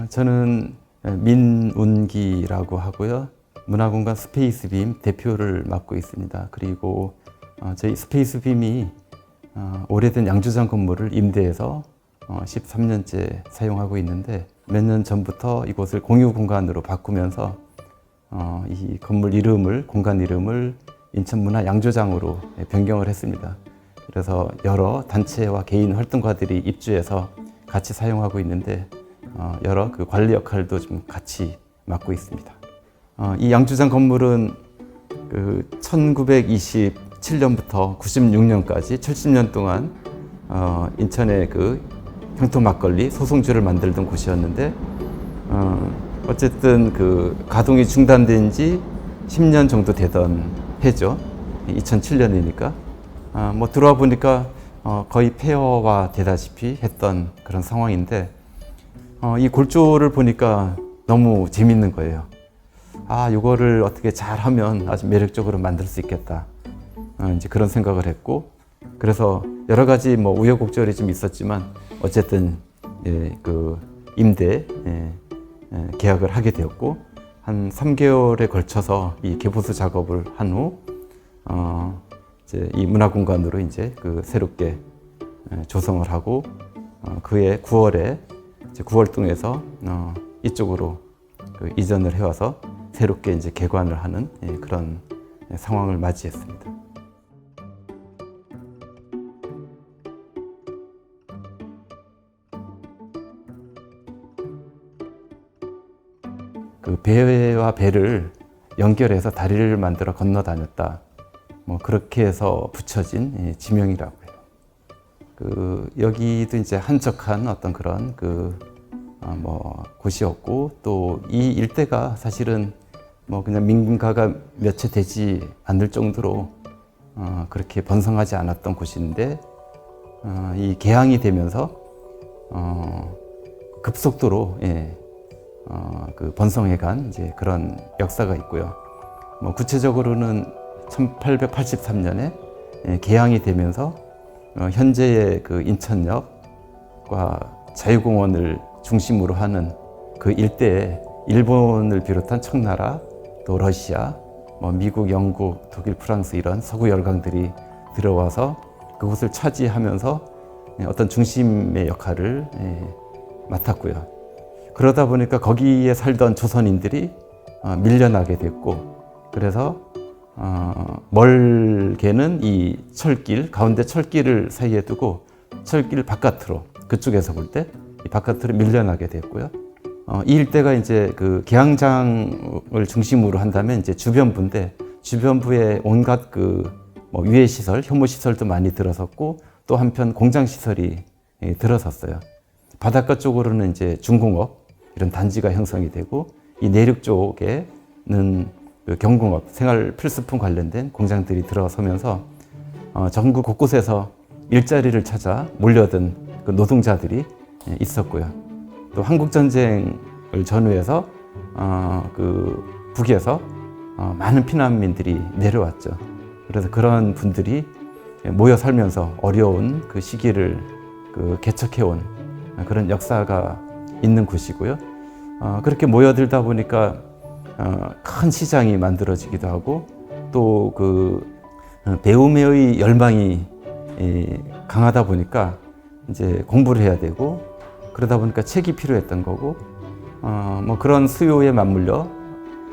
저는 민운기라고 하고요. 문화공간 스페이스빔 대표를 맡고 있습니다. 그리고 저희 스페이스빔이 오래된 양조장 건물을 임대해서 13년째 사용하고 있는데 몇 년 전부터 이곳을 공유 공간으로 바꾸면서 이 건물 이름을, 공간 이름을 인천문화 양조장으로 변경을 했습니다. 그래서 여러 단체와 개인 활동가들이 입주해서 같이 사용하고 있는데 여러 그 관리 역할도 좀 같이 맡고 있습니다. 이 양조장 건물은 그 1927년부터 96년까지 70년 동안 인천의 그 향토 막걸리 소송주를 만들던 곳이었는데 어쨌든 그 가동이 중단된 지 10년 정도 되던 해죠. 2007년이니까 뭐 들어와 보니까 거의 폐허화 되다시피 했던 그런 상황인데 이 골조를 보니까 너무 재밌는 거예요. 이거를 어떻게 잘하면 아주 매력적으로 만들 수 있겠다. 이제 그런 생각을 했고, 그래서 여러 가지 뭐 우여곡절이 좀 있었지만 어쨌든 그 임대 계약을 하게 되었고, 한 3개월에 걸쳐서 이 개보수 작업을 한 후 이제 이 문화공간으로 이제 그 새롭게 조성을 하고 그해 9월에 이제 구월동에서 이쪽으로 그 이전을 해와서 새롭게 이제 개관을 하는 그런 상황을 맞이했습니다. 그 배와 배를 연결해서 다리를 만들어 건너 다녔다. 뭐 그렇게 해서 붙여진 지명이라고요. 그 여기도 이제 한적한 어떤 그런 뭐 곳이었고, 또 이 일대가 사실은 뭐 그냥 민가가 몇 채 되지 않을 정도로 그렇게 번성하지 않았던 곳인데 이 개항이 되면서 급속도로 그 번성해간 이제 그런 역사가 있고요. 뭐 구체적으로는 1883년에 개항이 되면서 현재의 그 인천역과 자유공원을 중심으로 하는 그 일대에 일본을 비롯한 청나라, 또 러시아, 뭐 미국, 영국, 독일, 프랑스 이런 서구 열강들이 들어와서 그곳을 차지하면서 어떤 중심의 역할을 맡았고요. 그러다 보니까 거기에 살던 조선인들이 밀려나게 됐고, 그래서 멀게는 이 철길, 가운데 철길을 사이에 두고 철길 바깥으로, 그쪽에서 볼 때 이 바깥으로 밀려나게 됐고요. 이 일대가 이제 그 개항장을 중심으로 한다면 이제 주변부인데, 주변부에 온갖 그 뭐 유해 시설, 혐오 시설도 많이 들어섰고, 또 한편 공장 시설이 들어섰어요. 바닷가 쪽으로는 이제 중공업 이런 단지가 형성이 되고, 이 내륙 쪽에는 그 경공업, 생활 필수품 관련된 공장들이 들어서면서 전국 곳곳에서 일자리를 찾아 몰려든 그 노동자들이 있었고요. 또 한국 전쟁을 전후해서 그 북에서 많은 피난민들이 내려왔죠. 그래서 그런 분들이 모여 살면서 어려운 그 시기를 그 개척해온 그런 역사가 있는 곳이고요. 그렇게 모여들다 보니까 큰 시장이 만들어지기도 하고, 또 그 배움의 열망이 강하다 보니까 이제 공부를 해야 되고, 그러다 보니까 책이 필요했던 거고, 뭐 그런 수요에 맞물려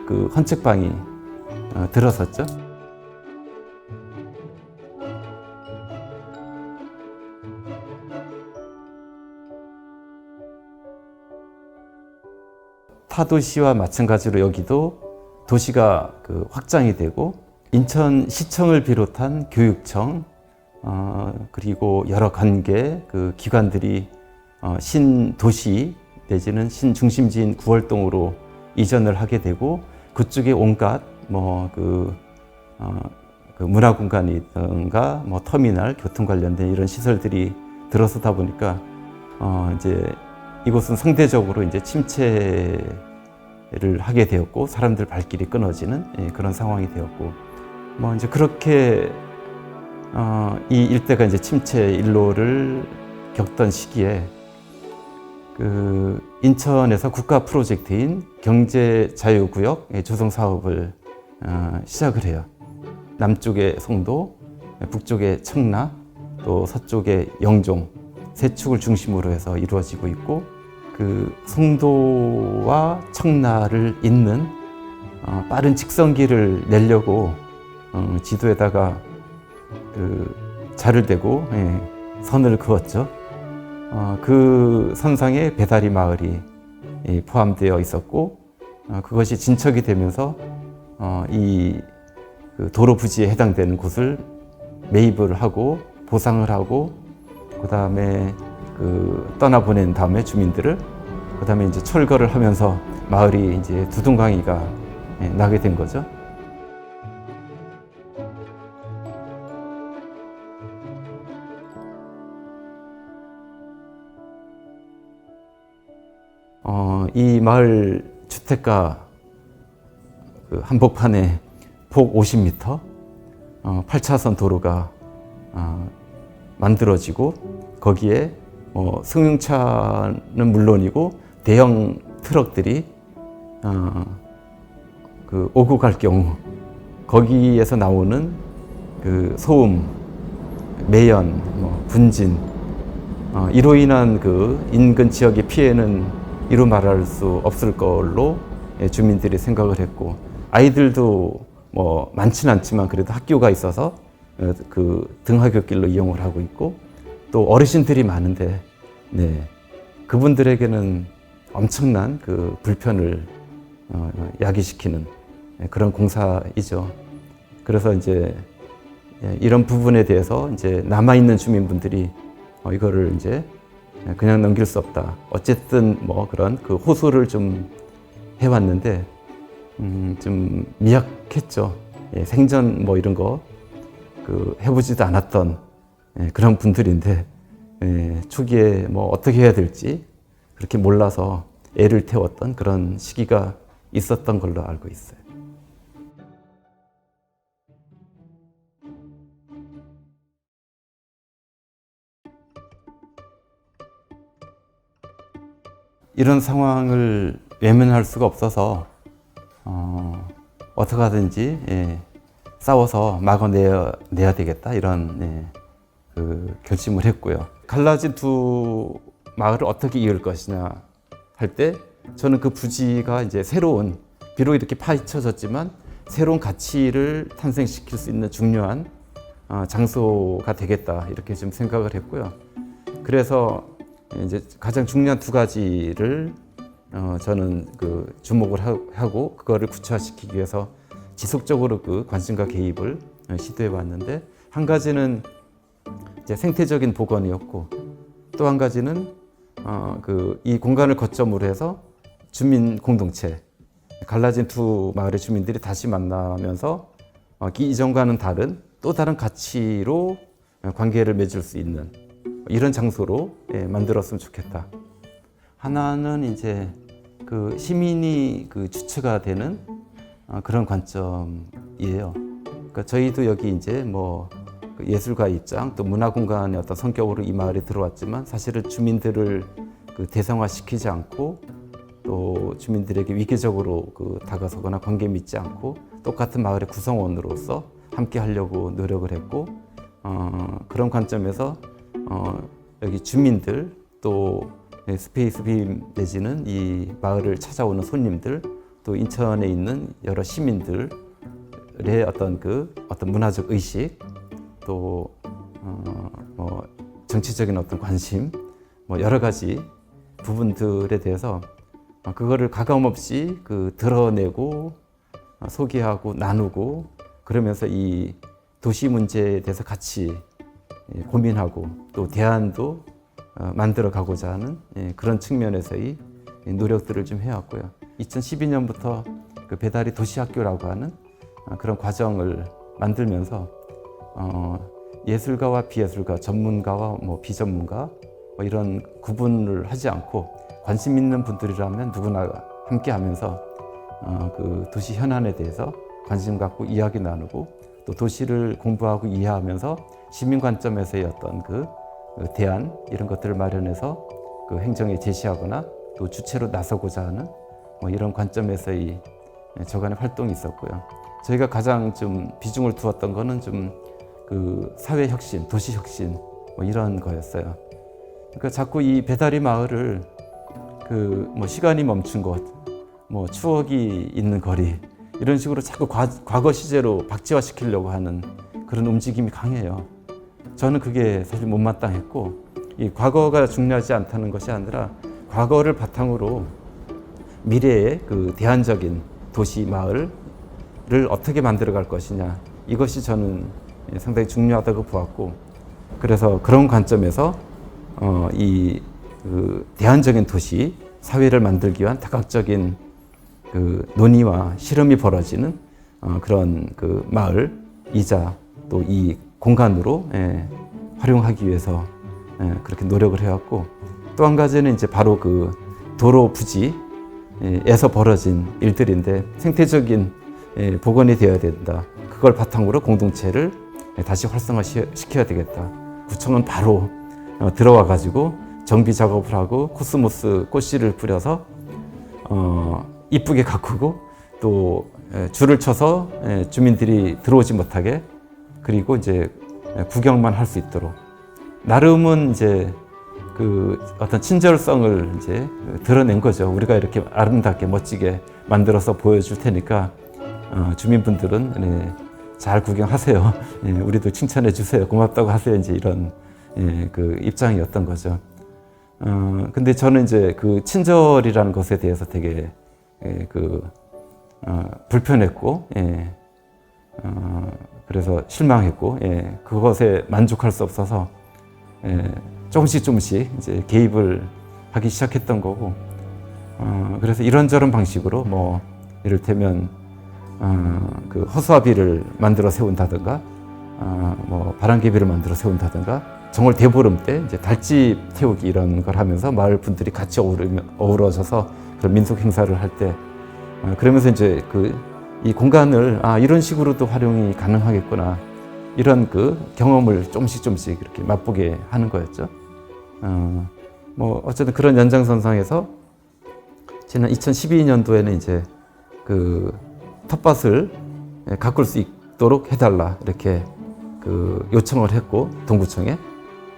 그 헌책방이 들어섰죠. 타 도시와 마찬가지로 여기도 도시가 그 확장이 되고, 인천시청을 비롯한 교육청, 그리고 여러 관계 그 기관들이 신도시 내지는 신중심지인 구월동으로 이전을 하게 되고, 그쪽에 온갖 뭐 그 문화공간이든가 뭐 터미널, 교통 관련된 이런 시설들이 들어서다 보니까 이제 이곳은 상대적으로 이제 침체를 하게 되었고, 사람들 발길이 끊어지는 그런 상황이 되었고, 뭐 이제 그렇게 이 일대가 이제 침체 일로를 겪던 시기에 인천에서 국가 프로젝트인 경제자유구역 조성 사업을 시작을 해요. 남쪽에 송도, 북쪽에 청라, 또 서쪽에 영종 세 축을 중심으로 해서 이루어지고 있고, 그 송도와 청라를 잇는 빠른 직선길을 내려고 지도에다가 자를 대고 선을 그었죠. 그 선상에 배다리 마을이 포함되어 있었고, 그것이 진척이 되면서 그 도로 부지에 해당되는 곳을 매입을 하고 보상을 하고, 그 다음에 떠나보낸 다음에 주민들을, 그 다음에 이제 철거를 하면서 마을이 이제 두둥강이가 나게 된 거죠. 이 마을 주택가 한복판에 폭 50m, 8차선 도로가 만들어지고, 거기에 승용차는 물론이고 대형 트럭들이 오고 갈 경우 거기에서 나오는 소음, 매연, 분진, 이로 인한 인근 지역의 피해는 이루 말할 수 없을 걸로 주민들이 생각을 했고, 아이들도 많지는 않지만 그래도 학교가 있어서 등하굣길로 이용을 하고 있고, 또 어르신들이 많은데, 그분들에게는 엄청난 불편을 야기시키는 그런 공사이죠. 그래서 이제 이런 부분에 대해서 이제 남아있는 주민분들이 이거를 이제 그냥 넘길 수 없다. 어쨌든 그런 호소를 좀 해왔는데, 좀 미약했죠. 생전 이런 거 해보지도 않았던 그런 분들인데, 초기에 어떻게 해야 될지 그렇게 몰라서 애를 태웠던 그런 시기가 있었던 걸로 알고 있어요. 이런 상황을 외면할 수가 없어서 어떻게 하든지 싸워서 막아내야 되겠다, 이런 결심을 했고요. 갈라진 두 마을을 어떻게 이을 것이냐 할 때, 저는 그 부지가 이제 새로운, 비록 이렇게 파헤쳐졌지만 새로운 가치를 탄생시킬 수 있는 중요한 장소가 되겠다, 이렇게 좀 생각을 했고요. 그래서 이제 가장 중요한 두 가지를 저는 주목을 하고 그거를 구체화시키기 위해서 지속적으로 관심과 개입을 시도해 왔는데, 한 가지는 이제 생태적인 복원이었고, 또 한 가지는 이 공간을 거점으로 해서 주민 공동체, 갈라진 두 마을의 주민들이 다시 만나면서 이전과는 다른 또 다른 가치로 관계를 맺을 수 있는 이런 장소로 만들었으면 좋겠다. 하나는 이제 시민이 주체가 되는 그런 관점이에요. 그러니까 저희도 여기 이제 예술가 입장, 또 문화공간의 어떤 성격으로 이 마을에 들어왔지만, 사실은 주민들을 대상화시키지 않고, 또 주민들에게 위계적으로 다가서거나 관계 맺지 않고 똑같은 마을의 구성원으로서 함께 하려고 노력을 했고, 그런 관점에서 여기 주민들, 또 스페이스빔 내지는 이 마을을 찾아오는 손님들, 또 인천에 있는 여러 시민들의 어떤 문화적 의식, 또 정치적인 어떤 관심, 여러 가지 부분들에 대해서 그거를 가감없이 드러내고 소개하고 나누고, 그러면서 이 도시 문제에 대해서 같이 고민하고 또 대안도 만들어 가고자 하는 그런 측면에서의 노력들을 좀 해왔고요. 2012년부터 배다리 도시학교라고 하는 그런 과정을 만들면서 예술가와 비예술가, 전문가와 비전문가 이런 구분을 하지 않고, 관심 있는 분들이라면 누구나 함께 하면서 도시 현안에 대해서 관심 갖고 이야기 나누고, 또 도시를 공부하고 이해하면서 시민 관점에서의 어떤 대안, 이런 것들을 마련해서 그 행정에 제시하거나 또 주체로 나서고자 하는 뭐 이런 관점에서 이 저간의 활동이 있었고요. 저희가 가장 좀 비중을 두었던 거는 좀 그 사회 혁신, 도시 혁신 뭐 이런 거였어요. 그러니까 자꾸 이 배다리 마을을 그 뭐 시간이 멈춘 곳, 뭐 추억이 있는 거리 이런 식으로 자꾸 과거 시제로 박지화시키려고 하는 그런 움직임이 강해요. 저는 그게 사실 못마땅했고 이 과거가 중요하지 않다는 것이 아니라 과거를 바탕으로 미래의 그 대안적인 도시 마을을 어떻게 만들어갈 것이냐 이것이 저는 상당히 중요하다고 보았고 그래서 그런 관점에서 그 대안적인 도시 사회를 만들기 위한 다각적인 그 논의와 실험이 벌어지는 그런 그 마을이자 또 이 공간으로 활용하기 위해서 그렇게 노력을 해왔고 또 한 가지는 이제 바로 그 도로 부지에서 벌어진 일들인데 생태적인 복원이 되어야 된다. 그걸 바탕으로 공동체를 다시 활성화시켜야 되겠다. 구청은 바로 들어와 가지고 정비 작업을 하고 코스모스 꽃씨를 뿌려서 이쁘게 가꾸고 또 줄을 쳐서 주민들이 들어오지 못하게 그리고 이제 구경만 할 수 있도록 나름은 이제 그 어떤 친절성을 이제 드러낸 거죠. 우리가 이렇게 아름답게 멋지게 만들어서 보여줄 테니까 주민분들은 잘 구경하세요. 우리도 칭찬해 주세요. 고맙다고 하세요. 이제 이런 그 입장이었던 거죠. 근데 저는 이제 그 친절이라는 것에 대해서 되게 불편했고, 그래서 실망했고, 그것에 만족할 수 없어서 조금씩 이제 개입을 하기 시작했던 거고, 그래서 이런저런 방식으로 뭐 이를테면 그 허수아비를 만들어 세운다든가, 뭐 바람개비를 만들어 세운다든가, 정월 대보름 때 이제 달집 태우기 이런 걸 하면서 마을 분들이 같이 어우러져서 그런 민속 행사를 할 때, 그러면서 이제 이 공간을 이런 식으로도 활용이 가능하겠구나 이런 그 경험을 조금씩 이렇게 맛보게 하는 거였죠. 뭐 어쨌든 그런 연장선상에서 지난 2012년도에는 이제 그 텃밭을 가꿀 수 있도록 해달라 이렇게 그 요청을 했고 동구청에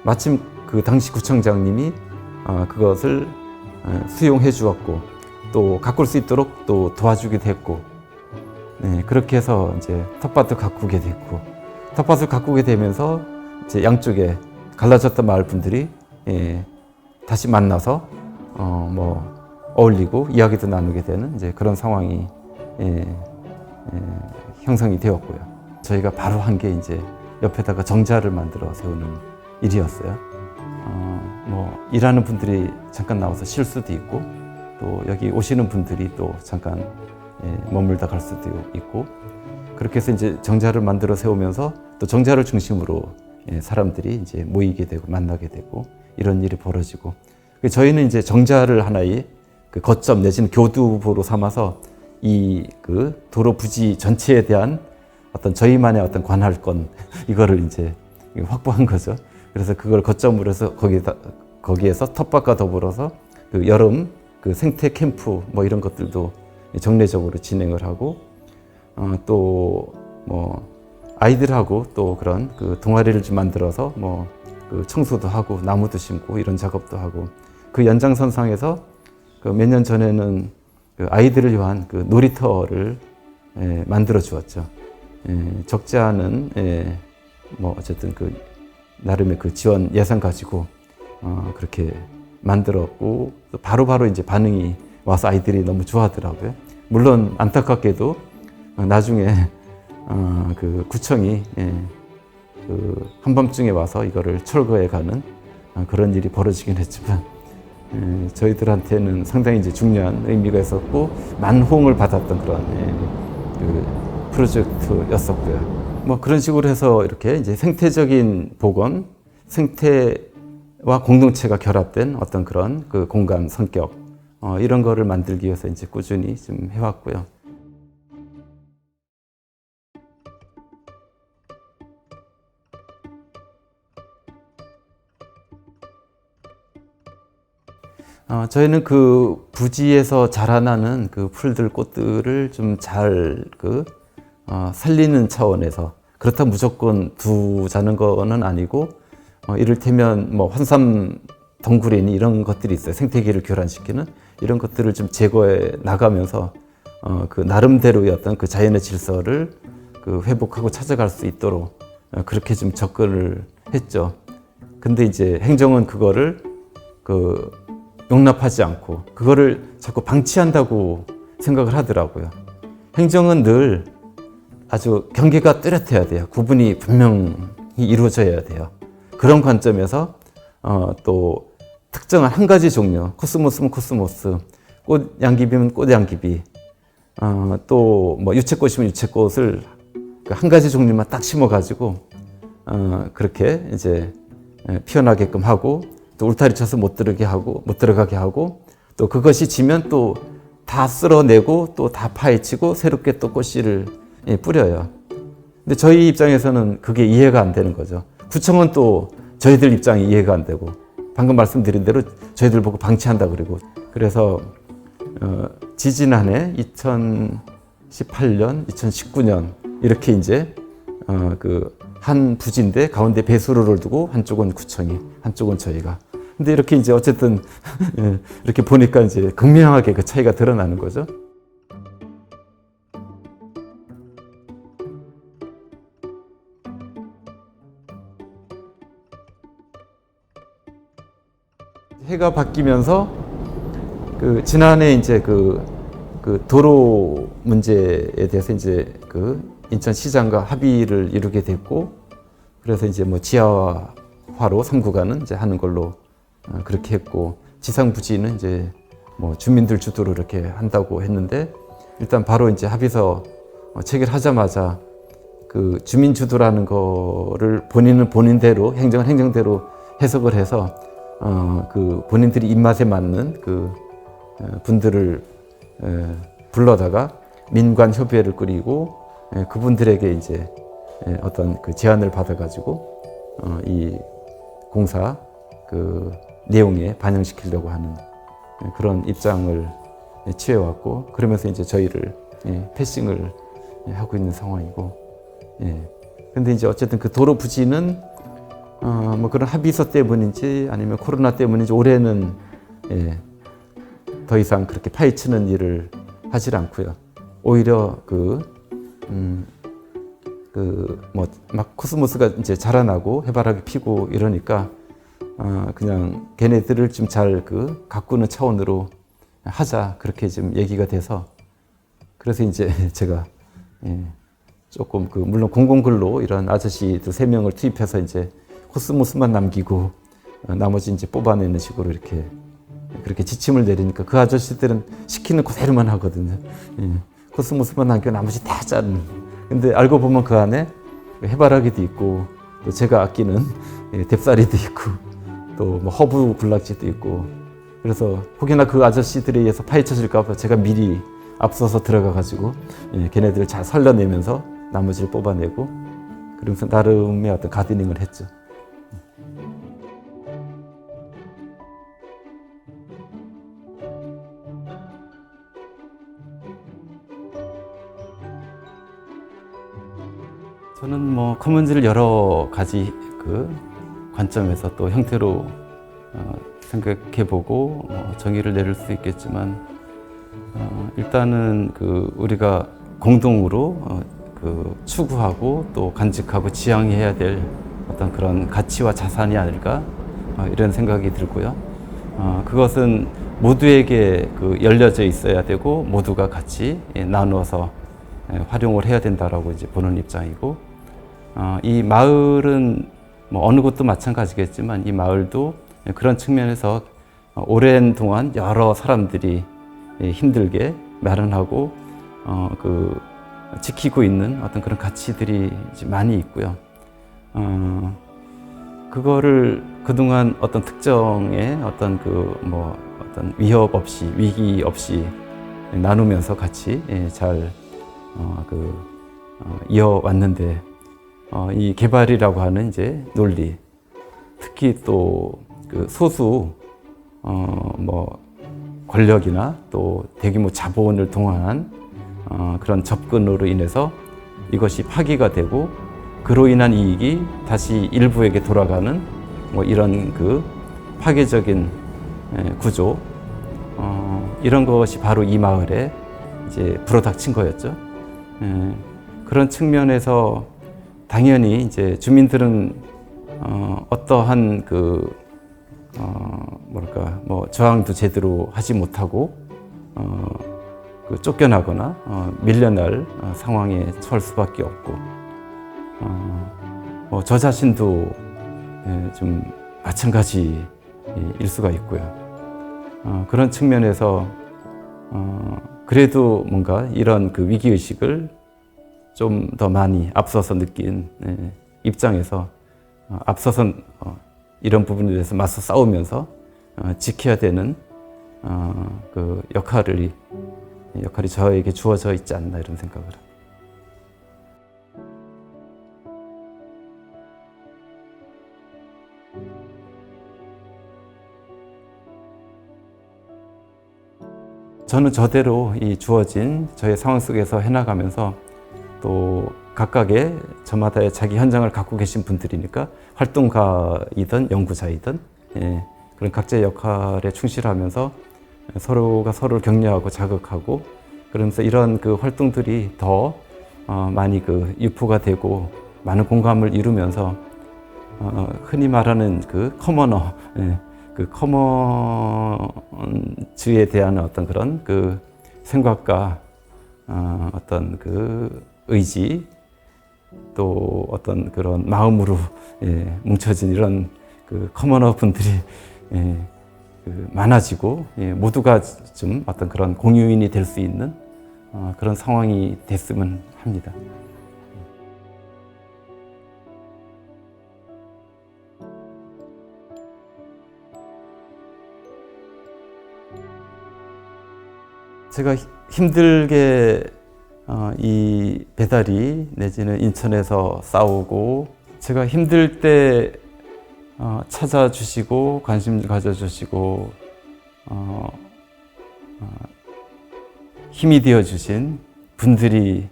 마침 그 당시 구청장님이 그것을 수용해 주었고 또 가꿀 수 있도록 또 도와주기도 했고 그렇게 해서 이제 텃밭을 가꾸게 됐고 텃밭을 가꾸게 되면서 이제 양쪽에 갈라졌던 마을 분들이 다시 만나서 뭐 어울리고 이야기도 나누게 되는 이제 그런 상황이 형성이 되었고요. 저희가 바로 한 게 이제 옆에다가 정자를 만들어 세우는 일이었어요. 뭐 일하는 분들이 잠깐 나와서 쉴 수도 있고 또 여기 오시는 분들이 또 잠깐 머물다 갈 수도 있고 그렇게 해서 이제 정자를 만들어 세우면서 또 정자를 중심으로 사람들이 이제 모이게 되고 만나게 되고 이런 일이 벌어지고 저희는 이제 정자를 하나의 그 거점 내지는 교두보로 삼아서 이 그 도로 부지 전체에 대한 어떤 저희만의 어떤 관할권 이거를 이제 확보한 거죠. 그래서 그걸 거점으로 해서 거기에서 텃밭과 더불어서 그 여름 그 생태 캠프 뭐 이런 것들도 정례적으로 진행을 하고 또 뭐 아이들하고 또 그런 그 동아리를 좀 만들어서 뭐 그 청소도 하고 나무도 심고 이런 작업도 하고 그 연장선상에서 그 몇 년 전에는 그 아이들을 위한 그 놀이터를 만들어 주었죠. 적지 않은 뭐 어쨌든 그 나름의 그 지원 예산 가지고 그렇게 만들었고 바로바로 이제 반응이 와서 아이들이 너무 좋아하더라고요. 물론 안타깝게도 나중에 그 구청이 그 한밤중에 와서 이거를 철거해 가는 그런 일이 벌어지긴 했지만 저희들한테는 상당히 이제 중요한 의미가 있었고 만호응을 받았던 그런 그 프로젝트였었고요. 뭐 그런 식으로 해서 이렇게 이제 생태적인 복원, 생태와 공동체가 결합된 어떤 그런 그 공간 성격 이런 거를 만들기 위해서 이제 꾸준히 좀 해왔고요. 저희는 그 부지에서 자라나는 그 풀들, 꽃들을 좀 잘 살리는 차원에서, 그렇다고 무조건 두자는 거는 아니고, 이를테면 뭐 환삼 덩굴이니 이런 것들이 있어요. 생태계를 교란시키는 이런 것들을 좀 제거해 나가면서 그 나름대로의 어떤 그 자연의 질서를 회복하고 찾아갈 수 있도록 그렇게 좀 접근을 했죠. 근데 이제 행정은 그거를 용납하지 않고 그거를 자꾸 방치한다고 생각을 하더라고요. 행정은 늘 아주 경계가 뚜렷해야 돼요. 구분이 분명히 이루어져야 돼요. 그런 관점에서 또 특정한 한 가지 종류, 코스모스면 코스모스, 꽃양귀비면 꽃양귀비, 또 뭐 유채꽃이면 유채꽃을 한 가지 종류만 딱 심어가지고 그렇게 이제 피어나게끔 하고, 또 울타리 쳐서 못 들어가게 하고, 또 그것이 지면 또 다 쓸어내고 또 다 파헤치고 새롭게 또 꽃씨를 뿌려요. 근데 저희 입장에서는 그게 이해가 안 되는 거죠. 구청은 또 저희들 입장이 이해가 안 되고, 방금 말씀드린 대로 저희들 보고 방치한다 그러고, 그래서 지지난해 2018년, 2019년 이렇게 이제 한 부지인데 가운데 배수로를 두고 한쪽은 구청이, 한쪽은 저희가. 근데 이렇게 이제 어쨌든 이렇게 보니까 이제 극명하게 그 차이가 드러나는 거죠. 해가 바뀌면서 지난해 이제 그 도로 문제에 대해서 이제 인천시장과 합의를 이루게 됐고, 그래서 이제 뭐 지하화로 3구간은 이제 하는 걸로 그렇게 했고, 지상 부지는 이제 뭐 주민들 주도로 이렇게 한다고 했는데, 일단 바로 이제 합의서 체결하자마자 그 주민 주도라는 거를 본인은 본인대로, 행정은 행정대로 해석을 해서 본인들이 입맛에 맞는 분들을 불러다가 민관협의회를 꾸리고, 그분들에게 이제 어떤 제안을 받아가지고 이 공사 내용에 반영시키려고 하는 그런 입장을 취해왔고, 그러면서 이제 저희를 패싱을 하고 있는 상황이고, 근데 이제 어쨌든 그 도로 부지는 뭐 그런 합의서 때문인지 아니면 코로나 때문인지 올해는 더 이상 그렇게 파헤치는 일을 하질 않고요. 오히려 막 코스모스가 이제 자라나고 해바라기 피고 이러니까 그냥 걔네들을 좀 잘 가꾸는 차원으로 하자, 그렇게 좀 얘기가 돼서, 그래서 이제 제가 조금 물론 공공근로 이런 아저씨들 3명을 투입해서 이제 코스모스만 남기고 나머지 이제 뽑아내는 식으로 이렇게 그렇게 지침을 내리니까 그 아저씨들은 시키는 그대로만 하거든요. 코스모스만 남기고 나머지 다 자르는. 근데 알고 보면 그 안에 해바라기도 있고, 또 제가 아끼는 뎁사리도 있고, 또 뭐 허브 군락지도 있고, 그래서 혹여나 그 아저씨들에 의해서 파헤쳐질까 봐 제가 미리 앞서서 들어가 가지고 걔네들을 잘 살려내면서 나머지를 뽑아내고, 그러면서 나름의 어떤 가드닝을 했죠. 저는 뭐 커먼즈를 여러 가지 관점에서 또 형태로 생각해보고 정의를 내릴 수 있겠지만, 일단은 우리가 공동으로 추구하고 또 간직하고 지향해야 될 어떤 그런 가치와 자산이 아닐까, 이런 생각이 들고요. 그것은 모두에게 열려져 있어야 되고 모두가 같이 나누어서 활용을 해야 된다라고 이제 보는 입장이고, 이 마을은 뭐 어느 곳도 마찬가지겠지만 이 마을도 그런 측면에서 오랜 동안 여러 사람들이 힘들게 마련하고 지키고 있는 어떤 그런 가치들이 이제 많이 있고요. 그거를 그동안 어떤 특정의 어떤 어떤 위협 없이, 위기 없이 나누면서 같이 잘 이어왔는데, 이 개발이라고 하는 이제 논리, 특히 또 소수 권력이나 또 대규모 자본을 동원한 그런 접근으로 인해서 이것이 파기가 되고 그로 인한 이익이 다시 일부에게 돌아가는 뭐 이런 그 파괴적인 구조, 이런 것이 바로 이 마을에 이제 불어닥친 거였죠. 그런 측면에서 당연히 이제 주민들은 어떠한 그 뭐랄까 뭐 저항도 제대로 하지 못하고 그 쫓겨나거나 밀려날 상황에 처할 수밖에 없고 뭐 저 자신도 좀 마찬가지일 수가 있고요. 그런 측면에서 그래도 뭔가 이런 그 위기 의식을 좀 더 많이 앞서서 느낀 입장에서 앞서서 이런 부분에 대해서 맞서 싸우면서 지켜야 되는 그 역할이 저에게 주어져 있지 않나 이런 생각을 합니다. 저는 저대로 이 주어진 저의 상황 속에서 해나가면서 또 각각의 저마다의 자기 현장을 갖고 계신 분들이니까 활동가이든 연구자이든 그런 각자의 역할에 충실하면서 서로가 서로를 격려하고 자극하고 그러면서 이런 그 활동들이 더 많이 그 유포가 되고 많은 공감을 이루면서 흔히 말하는 그 커머너, 그 커먼즈에 대한 어떤 그런 그 생각과 어떤 그 의지 또 어떤 그런 마음으로 뭉쳐진 이런 그 커머너 분들이 그 많아지고 모두가 좀 어떤 그런 공유인이 될 수 있는 그런 상황이 됐으면 합니다. 제가 힘들게 이 배달이 내지는 인천에서 싸우고 제가 힘들 때 찾아주시고 관심 가져주시고 힘이 되어주신 분들이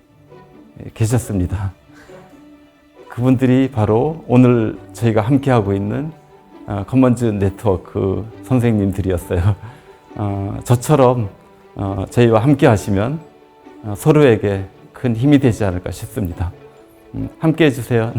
계셨습니다. 그분들이 바로 오늘 저희가 함께하고 있는 커먼즈 네트워크 선생님들이었어요. 저처럼 저희와 함께 하시면 서로에게 큰 힘이 되지 않을까 싶습니다. 함께 해주세요.